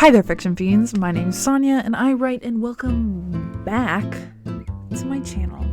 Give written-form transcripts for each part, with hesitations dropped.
Hi there, fiction fiends. My name's Sonja, and I write and welcome back to my channel.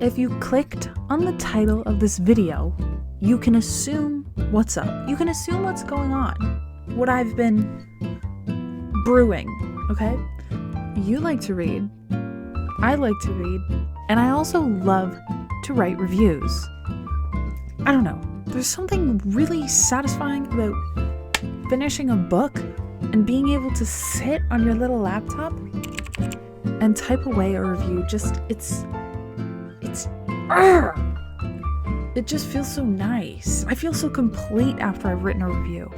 If you clicked on the title of this video, you can assume what's up. You can assume what's going on, what I've been brewing, okay? You like to read, I like to read, and I also love to write reviews. I don't know. There's something really satisfying about finishing a book and being able to sit on your little laptop and type away a review. It just feels so nice. I feel so complete after I've written a review.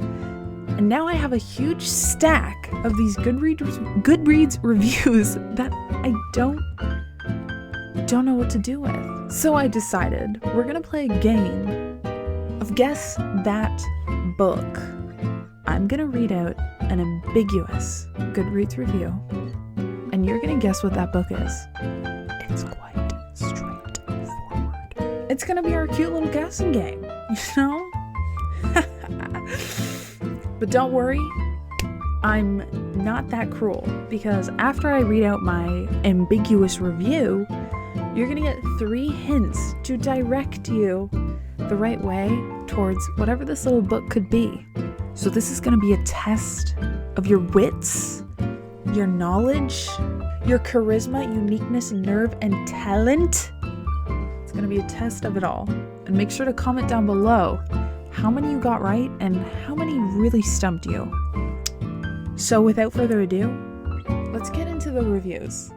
And now I have a huge stack of these Goodreads reviews that I don't know what to do with. So I decided we're gonna play a game of Guess That Book. I'm gonna read out an ambiguous Goodreads review, and you're gonna guess what that book is. It's quite straightforward. It's gonna be our cute little guessing game, you know? But don't worry, I'm not that cruel, because after I read out my ambiguous review, you're gonna get 3 hints to direct you the right way towards whatever this little book could be. So this is gonna be a test of your wits, your knowledge, your charisma, uniqueness, nerve, and talent. It's gonna be a test of it all. And make sure to comment down below how many you got right and how many really stumped you. So without further ado, let's get into the reviews.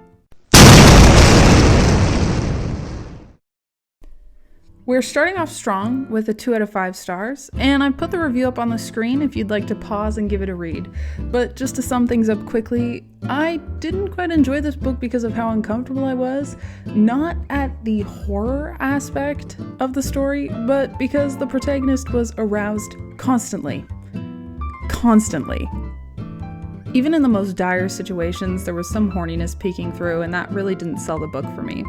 We're starting off strong with a 2 out of 5 stars, and I put the review up on the screen if you'd like to pause and give it a read. But just to sum things up quickly, I didn't quite enjoy this book because of how uncomfortable I was, not at the horror aspect of the story, but because the protagonist was aroused constantly. Even in the most dire situations, there was some horniness peeking through, and that really didn't sell the book for me.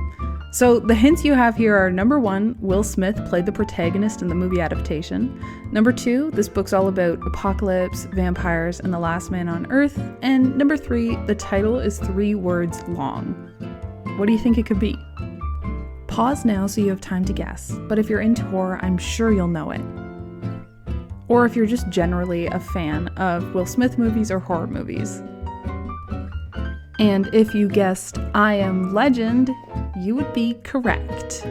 So the hints you have here are: number 1, Will Smith played the protagonist in the movie adaptation. Number 2, this book's all about apocalypse, vampires, and the last man on Earth. And number 3, the title is 3 words long. What do you think it could be? Pause now so you have time to guess, but if you're into horror, I'm sure you'll know it. Or if you're just generally a fan of Will Smith movies or horror movies. And if you guessed I Am Legend, you would be correct.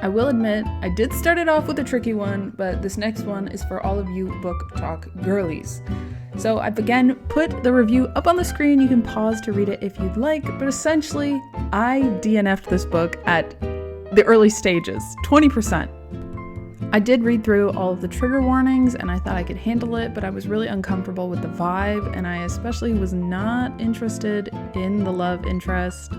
I will admit, I did start it off with a tricky one, but this next one is for all of you book talk girlies. So I've again put the review up on the screen. You can pause to read it if you'd like, but essentially, I DNF'd this book at the early stages, 20%. I did read through all of the trigger warnings and I thought I could handle it, but I was really uncomfortable with the vibe, and I especially was not interested in the love interest.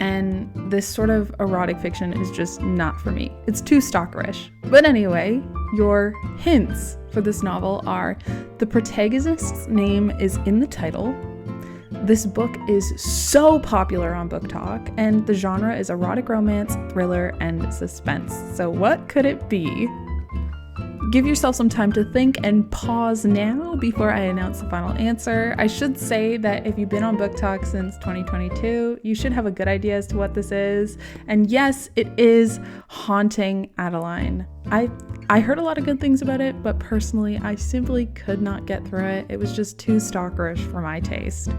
And this sort of erotic fiction is just not for me. It's too stalkerish. But anyway, your hints for this novel are: the protagonist's name is in the title. This book is so popular on Book Talk, and the genre is erotic romance, thriller, and suspense. So what could it be? Give yourself some time to think and pause now before I announce the final answer. I should say that if you've been on Book Talk since 2022, you should have a good idea as to what this is. And yes, it is Haunting Adeline. I heard a lot of good things about it, but personally, I simply could not get through it. It was just too stalkerish for my taste.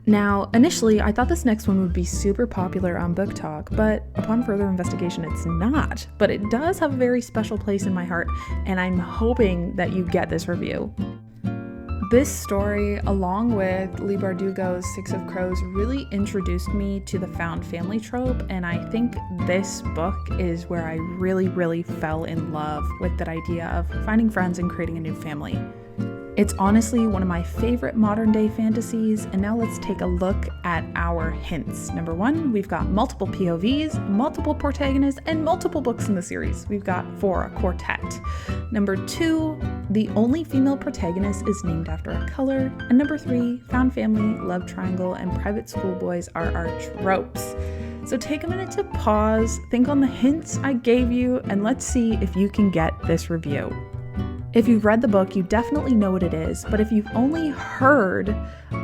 Now, initially, I thought this next one would be super popular on Book Talk, but upon further investigation, it's not. But it does have a very special place in my heart, and I'm hoping that you get this review. This story, along with Leigh Bardugo's 6 of Crows, really introduced me to the found family trope, and I think this book is where I really fell in love with that idea of finding friends and creating a new family. It's honestly one of my favorite modern day fantasies, and now let's take a look at our hints. Number 1, we've got multiple POVs, multiple protagonists, and multiple books in the series. We've got 4, a quartet. Number 2, the only female protagonist is named after a color. And number 3, found family, love triangle, and private school boys are our tropes. So take a minute to pause, think on the hints I gave you, and let's see if you can get this review. If you've read the book, you definitely know what it is, but if you've only heard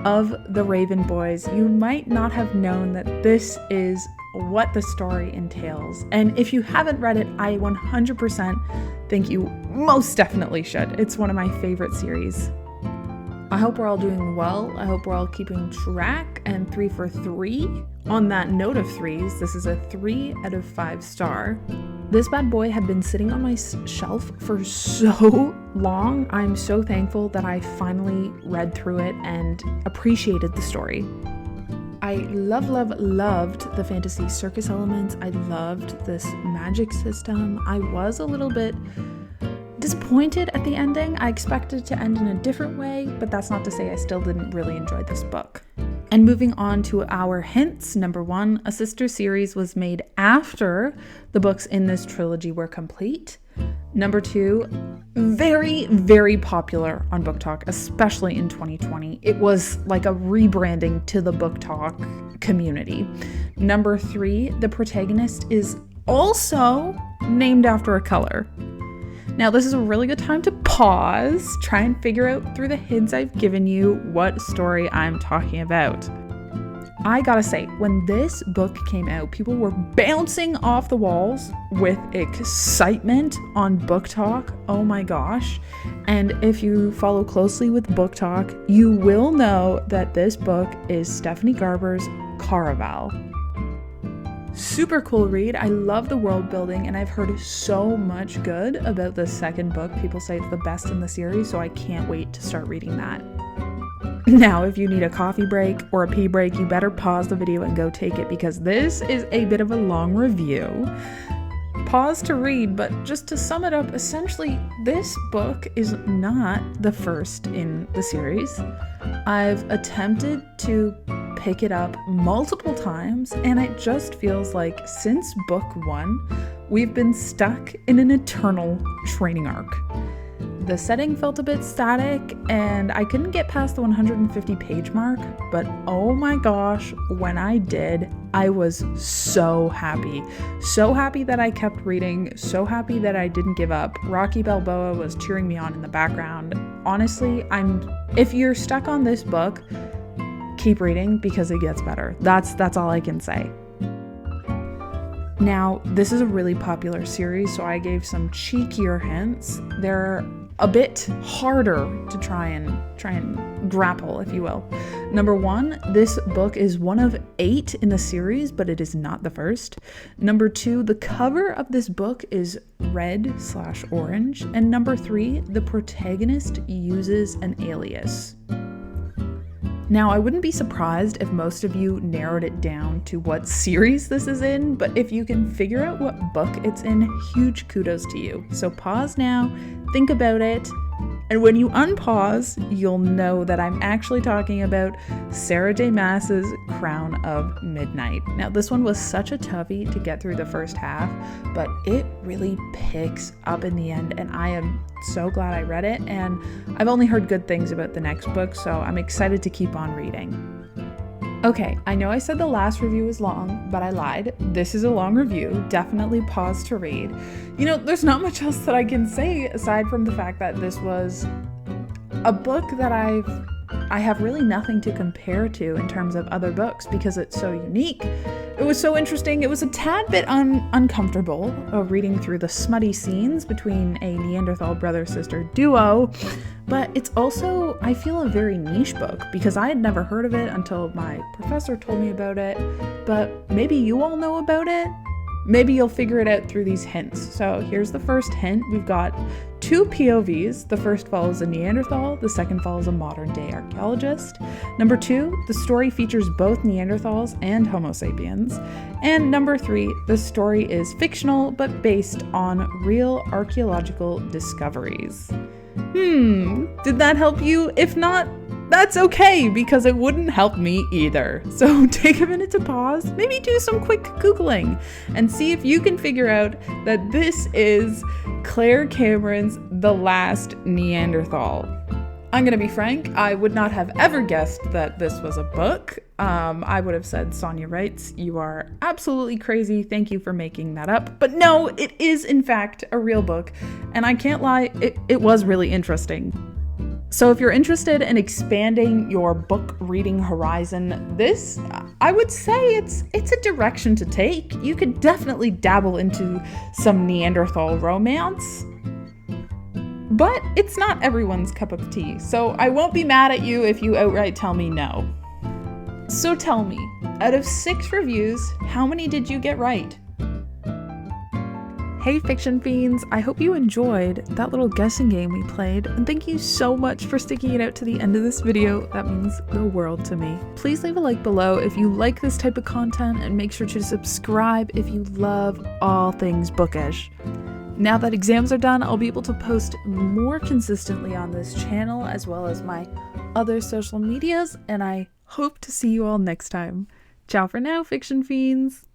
of the Raven Boys, you might not have known that this is what the story entails. And if you haven't read it, I 100% think you most definitely should. It's one of my favorite series. I hope we're all doing well. I hope we're all keeping track, and 3 for 3. On that note of 3s, this is a 3 out of 5 star. This bad boy had been sitting on my shelf for so long. I'm so thankful that I finally read through it and appreciated the story. I loved the fantasy circus elements. I loved this magic system. I was a little bit disappointed at the ending. I expected it to end in a different way, but that's not to say I still didn't really enjoy this book. And moving on to our hints, number 1, a sister series was made after the books in this trilogy were complete. Number 2, very popular on Book Talk, especially in 2020. It was like a rebranding to the Book Talk community. Number 3, the protagonist is also named after a color. Now, this is a really good time to pause, try and figure out through the hints I've given you what story I'm talking about. I gotta say, when this book came out, people were bouncing off the walls with excitement on Book Talk. Oh my gosh. And if you follow closely with Book Talk, you will know that this book is Stephanie Garber's Caraval. Super cool read. I love the world building, and I've heard so much good about the second book. People say it's the best in the series, so I can't wait to start reading that. Now, if you need a coffee break or a pee break, you better pause the video and go take it, because this is a bit of a long review. Pause to read, but just to sum it up, essentially, this book is not the first in the series. I've attempted to pick it up multiple times, and it just feels like since book 1, we've been stuck in an eternal training arc. The setting felt a bit static, and I couldn't get past the 150 page mark, but oh my gosh, when I did, I was so happy. So happy that I kept reading, so happy that I didn't give up. Rocky Balboa was cheering me on in the background. Honestly, if you're stuck on this book, keep reading because it gets better. That's all I can say. Now, this is a really popular series, so I gave some cheekier hints. They're a bit harder to try and grapple, if you will. Number 1, this book is one of 8 in the series, but it is not the first. Number 2, the cover of this book is red/orange. And number 3, the protagonist uses an alias. Now, I wouldn't be surprised if most of you narrowed it down to what series this is in, but if you can figure out what book it's in, huge kudos to you. So pause now, think about it, and when you unpause, you'll know that I'm actually talking about Sarah J. Maas's Crown of Midnight. Now, this one was such a toughie to get through the first half, but it really picks up in the end, and I am so glad I read it, and I've only heard good things about the next book, so I'm excited to keep on reading. Okay, I know I said the last review was long, but I lied. This is a long review. Definitely pause to read. You know, there's not much else that I can say aside from the fact that this was a book that I have really nothing to compare to in terms of other books because it's so unique. It was so interesting. It was a tad bit uncomfortable reading through the smutty scenes between a Neanderthal brother-sister duo, but it's also, I feel, a very niche book because I had never heard of it until my professor told me about it, but maybe you all know about it. Maybe you'll figure it out through these hints. So here's the first hint. We've got 2 POVs. The first follows a Neanderthal. The second follows a modern-day archaeologist. Number 2, the story features both Neanderthals and Homo sapiens. And number 3, the story is fictional but based on real archaeological discoveries. Did that help you? If not, that's okay, because it wouldn't help me either. So take a minute to pause, maybe do some quick Googling, and see if you can figure out that this is Claire Cameron's The Last Neanderthal. I'm gonna be frank, I would not have ever guessed that this was a book. I would have said, Sonja writes, you are absolutely crazy, thank you for making that up. But no, it is in fact a real book, and I can't lie, it was really interesting. So if you're interested in expanding your book reading horizon, this, I would say it's a direction to take. You could definitely dabble into some Neanderthal romance, but it's not everyone's cup of tea, so I won't be mad at you if you outright tell me no. So tell me, out of 6 reviews, how many did you get right? Hey Fiction Fiends, I hope you enjoyed that little guessing game we played, and thank you so much for sticking it out to the end of this video. That means the world to me. Please leave a like below if you like this type of content, and make sure to subscribe if you love all things bookish. Now that exams are done, I'll be able to post more consistently on this channel as well as my other social medias, and I hope to see you all next time. Ciao for now, Fiction Fiends!